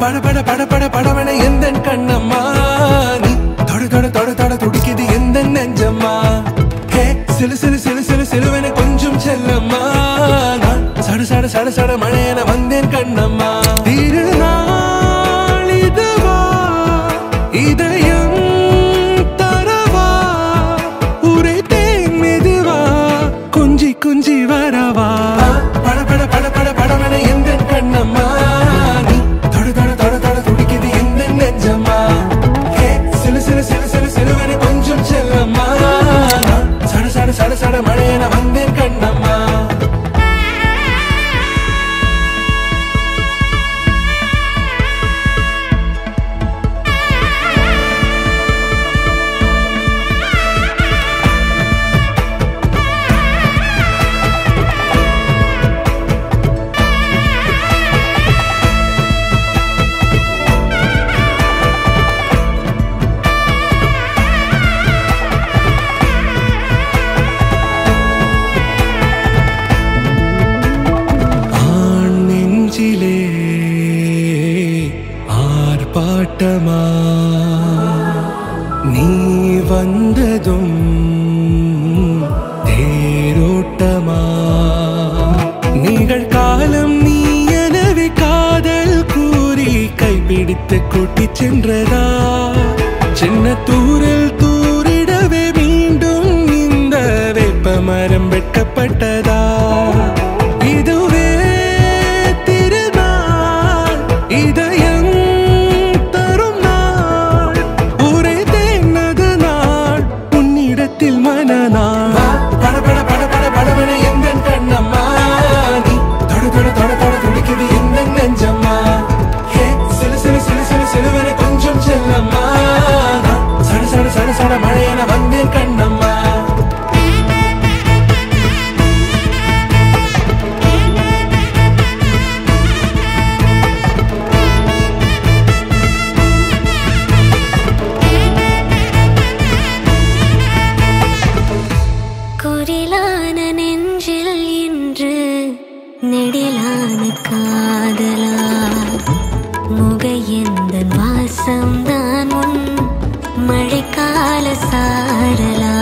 பட பட பட பட படவன எந்த கண்ணம்மா நீ தொட தொட தொட தொட துடிக்குது எந்த நெஞ்சம்மா ஹே சிலு சிலு சிலு சிலு சிலுவன கொஞ்சம் செல்லம்மா சட சட சட சட மழையன வந்தேன் கண்ணம்மா திருநாள் இதுவா இதயம் தரவா உரைத்தேன் மெதுவா குஞ்சி குஞ்சி வரவா பட பட பட பட படவன எந்த கண்ணம்மா நீ தொட தொட தொட தொட துடிக்குது எந்த நெஞ்சம்மா ஹே சிலு சிலு சிலு சிலு சிலுவன கொஞ்சம் செல்லம்மா சட சட சட சட மழையன வந்தேன் கண்ணம்மா ஆர்ப்பாட்டமா நீ வந்ததும் தேரோட்டமா நிகழ்காலம் நீ எனவே காதல் கூறி கைப்பிடித்து கூட்டிச் சென்றதா சின்ன தூரல் தூரிடவே மீண்டும் இந்த வேப்ப மரம் வெட்கப்பட்டதா இதுவே திருநாள் இதயம் தரும் நாள் உரைத்தேனது நாள் உன்னிடத்தில் மனநாள் பட பட பட பட படவன எந்த கண்ணம்மா நீ தொட தொட தொட தொட துடிக்குது எந்த நெஞ்சம்மா ஹே சிலு சிலு சிலு சிலு சிலுவன கொஞ்சம் செல்லம்மா சட சட சட சட மழையன வந்தேன் கண்ணம்மா குரிலான நெஞ்சில் இன்று நெடிலான காதலா முக எந்த வாசம்தான் உன் மழைக்கால சாரலா